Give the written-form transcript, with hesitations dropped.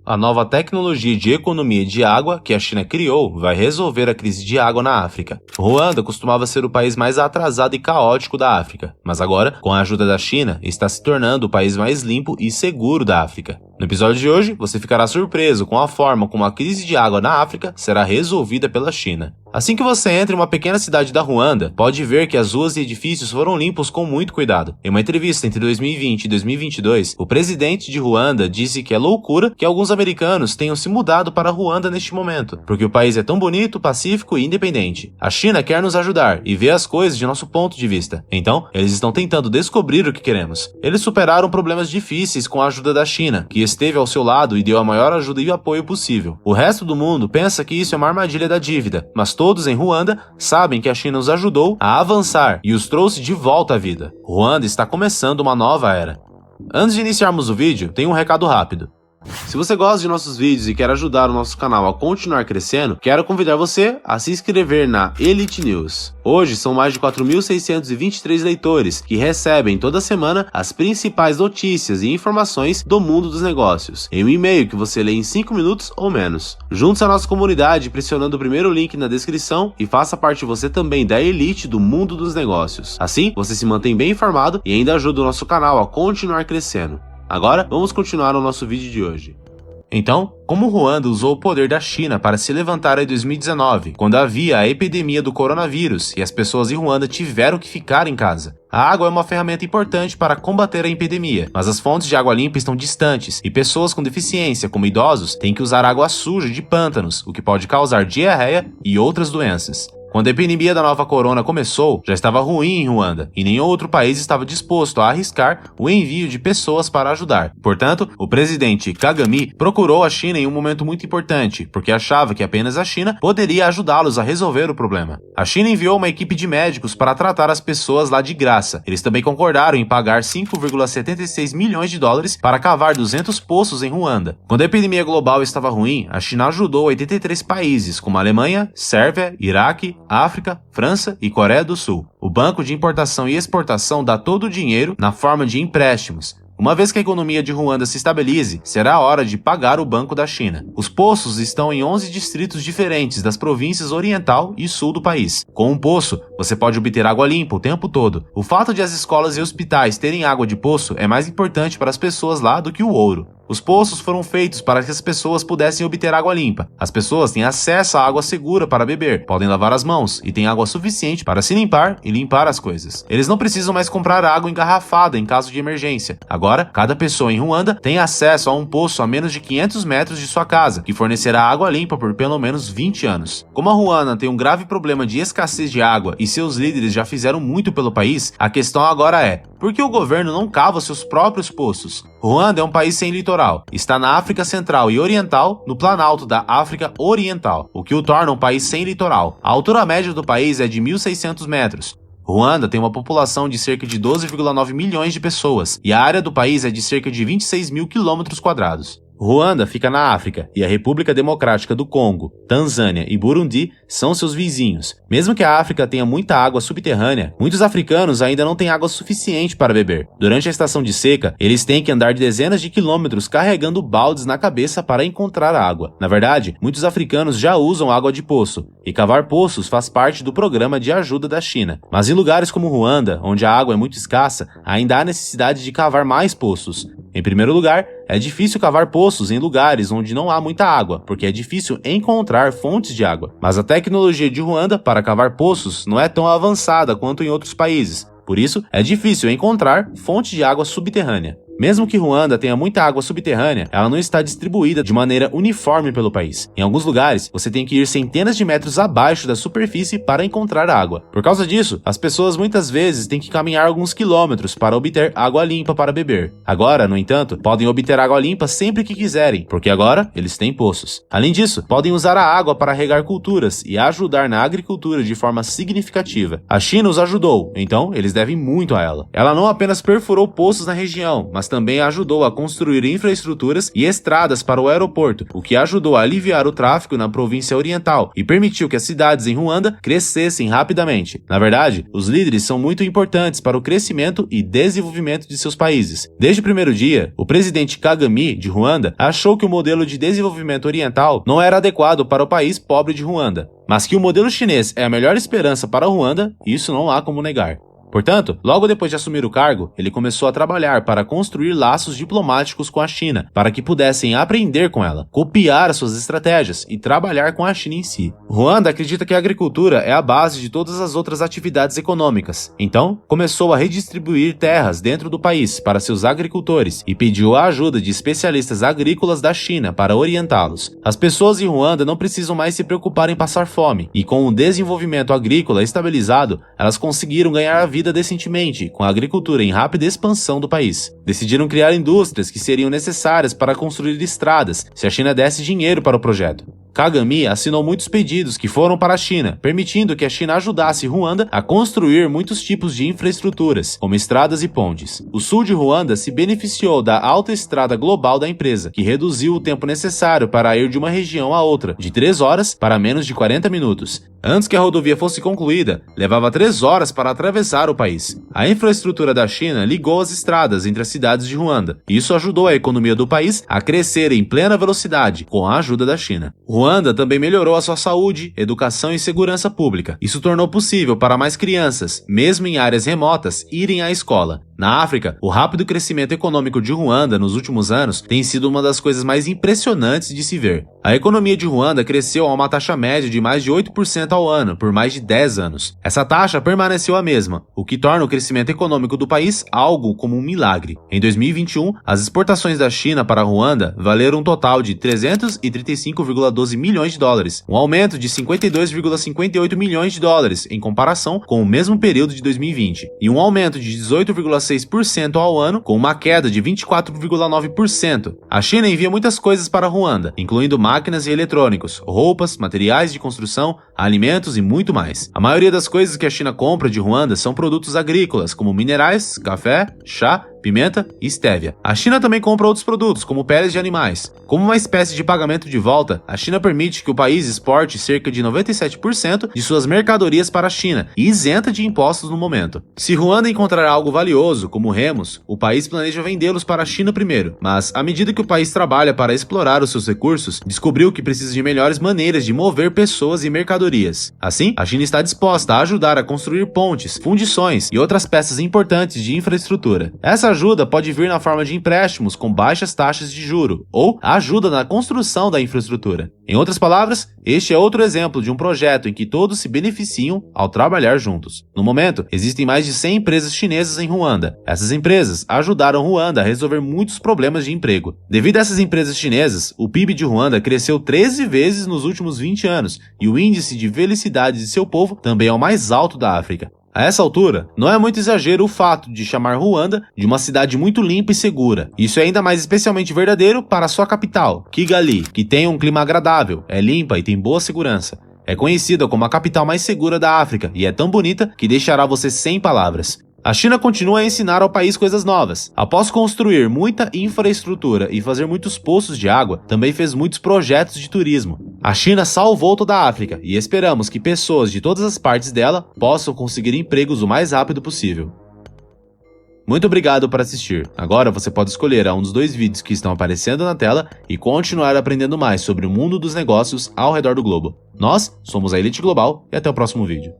A nova tecnologia de economia de água que a China criou vai resolver a crise de água na África. Ruanda costumava ser o país mais atrasado e caótico da África, mas agora, com a ajuda da China, está se tornando o país mais limpo e seguro da África. No episódio de hoje, você ficará surpreso com a forma como a crise de água na África será resolvida pela China. Assim que você entra em uma pequena cidade da Ruanda, pode ver que as ruas e edifícios foram limpos com muito cuidado. Em uma entrevista entre 2020 e 2022, o presidente de Ruanda disse que é loucura que alguns americanos tenham se mudado para Ruanda neste momento, porque o país é tão bonito, pacífico e independente. A China quer nos ajudar e ver as coisas de nosso ponto de vista. Então, eles estão tentando descobrir o que queremos. Eles superaram problemas difíceis com a ajuda da China, que esteve ao seu lado e deu a maior ajuda e apoio possível. O resto do mundo pensa que isso é uma armadilha da dívida, mas todos em Ruanda sabem que a China os ajudou a avançar e os trouxe de volta à vida. Ruanda está começando uma nova era. Antes de iniciarmos o vídeo, tem um recado rápido. Se você gosta de nossos vídeos e quer ajudar o nosso canal a continuar crescendo, quero convidar você a se inscrever na Elite News. Hoje são mais de 4.623 leitores que recebem toda semana as principais notícias e informações do mundo dos negócios, em um e-mail que você lê em 5 minutos ou menos. Junte-se à nossa comunidade pressionando o primeiro link na descrição e faça parte você também da elite do mundo dos negócios. Assim, você se mantém bem informado e ainda ajuda o nosso canal a continuar crescendo. Agora, vamos continuar o nosso vídeo de hoje. Então, como Ruanda usou o poder da China para se levantar em 2019, quando havia a epidemia do coronavírus e as pessoas em Ruanda tiveram que ficar em casa? A água é uma ferramenta importante para combater a epidemia, mas as fontes de água limpa estão distantes e pessoas com deficiência, como idosos, têm que usar água suja de pântanos, o que pode causar diarreia e outras doenças. Quando a epidemia da nova corona começou, já estava ruim em Ruanda, e nenhum outro país estava disposto a arriscar o envio de pessoas para ajudar. Portanto, o presidente Kagame procurou a China em um momento muito importante, porque achava que apenas a China poderia ajudá-los a resolver o problema. A China enviou uma equipe de médicos para tratar as pessoas lá de graça. Eles também concordaram em pagar 5,76 milhões de dólares para cavar 200 poços em Ruanda. Quando a epidemia global estava ruim, a China ajudou 83 países, como a Alemanha, Sérvia, Iraque, África, França e Coreia do Sul. O Banco de Importação e Exportação dá todo o dinheiro na forma de empréstimos. Uma vez que a economia de Ruanda se estabilize, será a hora de pagar o Banco da China. Os poços estão em 11 distritos diferentes das províncias oriental e sul do país. Com um poço, você pode obter água limpa o tempo todo. O fato de as escolas e hospitais terem água de poço é mais importante para as pessoas lá do que o ouro. Os poços foram feitos para que as pessoas pudessem obter água limpa. As pessoas têm acesso a água segura para beber, podem lavar as mãos e têm água suficiente para se limpar e limpar as coisas. Eles não precisam mais comprar água engarrafada em caso de emergência. Agora, cada pessoa em Ruanda tem acesso a um poço a menos de 500 metros de sua casa, que fornecerá água limpa por pelo menos 20 anos. Como a Ruanda tem um grave problema de escassez de água e seus líderes já fizeram muito pelo país, a questão agora é: por que o governo não cava seus próprios poços? Ruanda é um país sem litoral. Está na África Central e Oriental, no Planalto da África Oriental, o que o torna um país sem litoral. A altura média do país é de 1.600 metros. Ruanda tem uma população de cerca de 12,9 milhões de pessoas e a área do país é de cerca de 26 mil quilômetros quadrados. Ruanda fica na África e a República Democrática do Congo, Tanzânia e Burundi são seus vizinhos. Mesmo que a África tenha muita água subterrânea, muitos africanos ainda não têm água suficiente para beber. Durante a estação de seca, eles têm que andar de dezenas de quilômetros carregando baldes na cabeça para encontrar água. Na verdade, muitos africanos já usam água de poço, e cavar poços faz parte do programa de ajuda da China. Mas em lugares como Ruanda, onde a água é muito escassa, ainda há necessidade de cavar mais poços. Em primeiro lugar, é difícil cavar poços em lugares onde não há muita água, porque é difícil encontrar fontes de água. Mas a tecnologia de Ruanda para cavar poços não é tão avançada quanto em outros países. Por isso, é difícil encontrar fonte de água subterrânea. Mesmo que Ruanda tenha muita água subterrânea, ela não está distribuída de maneira uniforme pelo país. Em alguns lugares, você tem que ir centenas de metros abaixo da superfície para encontrar água. Por causa disso, as pessoas muitas vezes têm que caminhar alguns quilômetros para obter água limpa para beber. Agora, no entanto, podem obter água limpa sempre que quiserem, porque agora eles têm poços. Além disso, podem usar a água para regar culturas e ajudar na agricultura de forma significativa. A China os ajudou, então eles devem muito a ela. Ela não apenas perfurou poços na região, mas também ajudou a construir infraestruturas e estradas para o aeroporto, o que ajudou a aliviar o tráfego na província oriental e permitiu que as cidades em Ruanda crescessem rapidamente. Na verdade, os líderes são muito importantes para o crescimento e desenvolvimento de seus países. Desde o primeiro dia, o presidente Kagame, de Ruanda, achou que o modelo de desenvolvimento oriental não era adequado para o país pobre de Ruanda, mas que o modelo chinês é a melhor esperança para Ruanda, isso não há como negar. Portanto, logo depois de assumir o cargo, ele começou a trabalhar para construir laços diplomáticos com a China, para que pudessem aprender com ela, copiar suas estratégias e trabalhar com a China em si. Ruanda acredita que a agricultura é a base de todas as outras atividades econômicas, então começou a redistribuir terras dentro do país para seus agricultores e pediu a ajuda de especialistas agrícolas da China para orientá-los. As pessoas em Ruanda não precisam mais se preocupar em passar fome, e com o desenvolvimento agrícola estabilizado, elas conseguiram ganhar a vida decentemente, com a agricultura em rápida expansão do país. Decidiram criar indústrias que seriam necessárias para construir estradas, se a China desse dinheiro para o projeto. Kagame assinou muitos pedidos que foram para a China, permitindo que a China ajudasse Ruanda a construir muitos tipos de infraestruturas, como estradas e pontes. O sul de Ruanda se beneficiou da autoestrada global da empresa, que reduziu o tempo necessário para ir de uma região a outra, de 3 horas para menos de 40 minutos. Antes que a rodovia fosse concluída, levava 3 horas para atravessar o país. A infraestrutura da China ligou as estradas entre as cidades de Ruanda. Isso ajudou a economia do país a crescer em plena velocidade, com a ajuda da China. Ruanda também melhorou a sua saúde, educação e segurança pública. Isso tornou possível para mais crianças, mesmo em áreas remotas, irem à escola. Na África, o rápido crescimento econômico de Ruanda nos últimos anos tem sido uma das coisas mais impressionantes de se ver. A economia de Ruanda cresceu a uma taxa média de mais de 8% ao ano por mais de 10 anos. Essa taxa permaneceu a mesma, o que torna o crescimento econômico do país algo como um milagre. Em 2021, as exportações da China para Ruanda valeram um total de 335,12 milhões de dólares, um aumento de 52,58 milhões de dólares em comparação com o mesmo período de 2020, e um aumento de 18,6% ao ano, com uma queda de 24,9%. A China envia muitas coisas para Ruanda, incluindo máquinas e eletrônicos, roupas, materiais de construção, alimentos e muito mais. A maioria das coisas que a China compra de Ruanda são produtos agrícolas, como minerais, café, chá, pimenta e stévia. A China também compra outros produtos, como peles de animais. Como uma espécie de pagamento de volta, a China permite que o país exporte cerca de 97% de suas mercadorias para a China e isenta de impostos no momento. Se Ruanda encontrar algo valioso, como remos, o país planeja vendê-los para a China primeiro, mas à medida que o país trabalha para explorar os seus recursos, descobriu que precisa de melhores maneiras de mover pessoas e mercadorias. Assim, a China está disposta a ajudar a construir pontes, fundições e outras peças importantes de infraestrutura. Essa ajuda pode vir na forma de empréstimos com baixas taxas de juro ou ajuda na construção da infraestrutura. Em outras palavras, este é outro exemplo de um projeto em que todos se beneficiam ao trabalhar juntos. No momento, existem mais de 100 empresas chinesas em Ruanda. Essas empresas ajudaram Ruanda a resolver muitos problemas de emprego. Devido a essas empresas chinesas, o PIB de Ruanda cresceu 13 vezes nos últimos 20 anos e o índice de felicidade de seu povo também é o mais alto da África. A essa altura, não é muito exagero o fato de chamar Ruanda de uma cidade muito limpa e segura. Isso é ainda mais especialmente verdadeiro para sua capital, Kigali, que tem um clima agradável, é limpa e tem boa segurança. É conhecida como a capital mais segura da África e é tão bonita que deixará você sem palavras. A China continua a ensinar ao país coisas novas. Após construir muita infraestrutura e fazer muitos poços de água, também fez muitos projetos de turismo. A China salvou toda a África e esperamos que pessoas de todas as partes dela possam conseguir empregos o mais rápido possível. Muito obrigado por assistir. Agora você pode escolher um dos 2 vídeos que estão aparecendo na tela e continuar aprendendo mais sobre o mundo dos negócios ao redor do globo. Nós somos a Elite Global e até o próximo vídeo.